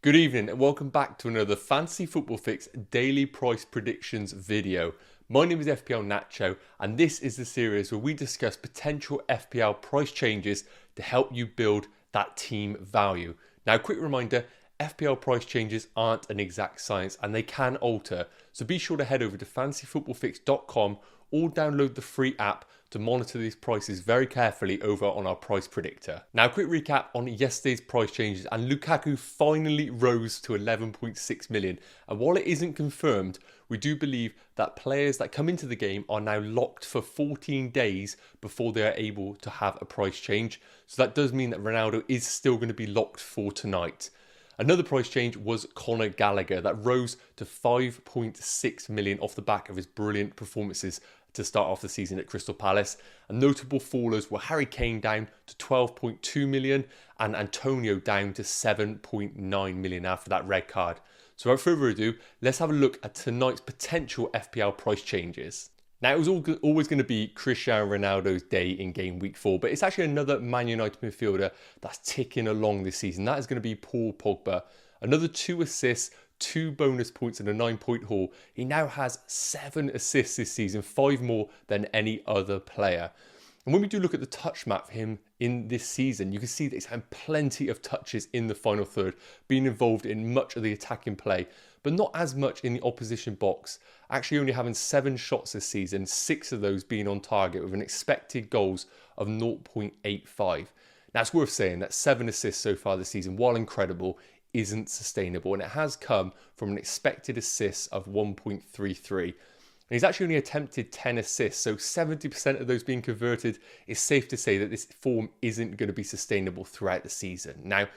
Good evening and welcome back to another Fantasy Football Fix daily price predictions video. My name is FPL Nacho and this is the series where we discuss potential FPL price changes to help you build that team value. Now, quick reminder, FPL price changes aren't an exact science and they can alter, so be sure to head over to fantasyfootballfix.com or download the free app to monitor these prices very carefully over on our price predictor. Now, quick recap on yesterday's price changes, and Lukaku finally rose to 11.6 million. And while it isn't confirmed, we do believe that players that come into the game are now locked for 14 days before they are able to have a price change. So that does mean that Ronaldo is still going to be locked for tonight. Another price change was Conor Gallagher, that rose to 5.6 million off the back of his brilliant performances to start off the season at Crystal Palace. And notable fallers were Harry Kane down to 12.2 million and Antonio down to 7.9 million after that red card. So without further ado, let's have a look at tonight's potential FPL price changes. Now, it was always going to be Cristiano Ronaldo's day in game week 4, but it's actually another Man United midfielder that's ticking along this season. That is going to be Paul Pogba. Another 2 assists, 2 bonus points and a 9-point haul. He now has 7 assists this season, 5 more than any other player. And when we do look at the touch map for him in this season, you can see that he's had plenty of touches in the final third, being involved in much of the attacking play, but not as much in the opposition box. Actually only having 7 shots this season, 6 of those being on target with an expected goals of 0.85. Now, it's worth saying that 7 assists so far this season, while incredible, isn't sustainable, and it has come from an expected assists of 1.33. And he's actually only attempted 10 assists, so 70% of those being converted. Is safe to say that this form isn't going to be sustainable throughout the season. Now,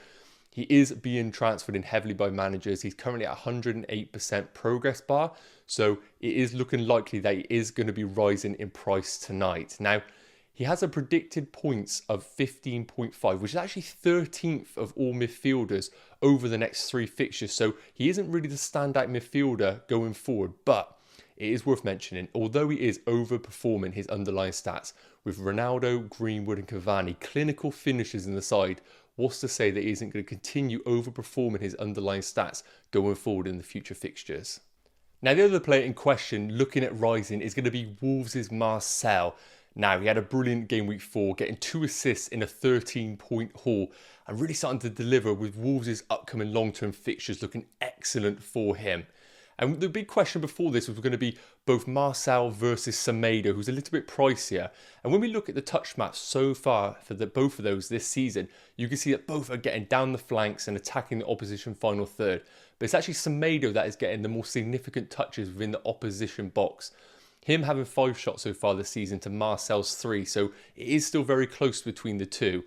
he is being transferred in heavily by managers. He's currently at 108% progress bar, so it is looking likely that he is going to be rising in price tonight. Now, he has a predicted points of 15.5, which is actually 13th of all midfielders over the next 3 fixtures. So he isn't really the standout midfielder going forward, but it is worth mentioning, although he is overperforming his underlying stats with Ronaldo, Greenwood and Cavani, clinical finishers in the side, what's to say that he isn't going to continue overperforming his underlying stats going forward in the future fixtures. Now, the other player in question looking at rising is going to be Wolves' Marcel. Now, he had a brilliant game week 4, getting 2 assists in a 13-point haul and really starting to deliver with Wolves' upcoming long-term fixtures looking excellent for him. And the big question before this was going to be both Marcel versus Sumaida, who's a little bit pricier. And when we look at the touch maps so far for both of those this season, you can see that both are getting down the flanks and attacking the opposition final third. But it's actually Sumaida that is getting the more significant touches within the opposition box. Him having 5 shots so far this season to Marcel's 3, so it is still very close between the two.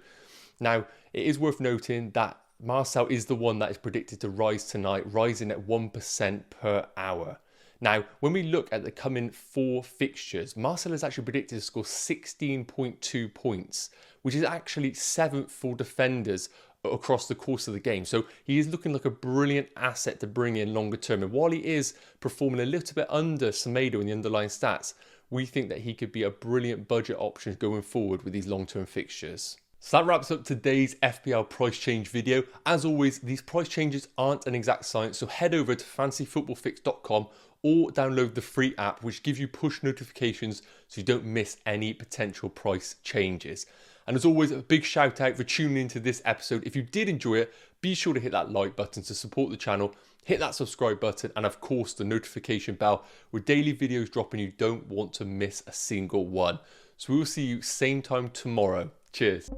Now, it is worth noting that Marcel is the one that is predicted to rise tonight, rising at 1% per hour. Now, when we look at the coming 4 fixtures, Marcel is actually predicted to score 16.2 points, which is actually 7th for defenders across the course of the game. So he is looking like a brilliant asset to bring in longer term. And while he is performing a little bit under Sumaida in the underlying stats, we think that he could be a brilliant budget option going forward with these long-term fixtures. So that wraps up today's FPL price change video. As always, these price changes aren't an exact science, so head over to fantasyfootballfix.com or download the free app, which gives you push notifications so you don't miss any potential price changes. And as always, a big shout out for tuning into this episode. If you did enjoy it, be sure to hit that like button to support the channel, hit that subscribe button, and of course the notification bell with daily videos dropping. You don't want to miss a single one. So we will see you same time tomorrow. Cheers.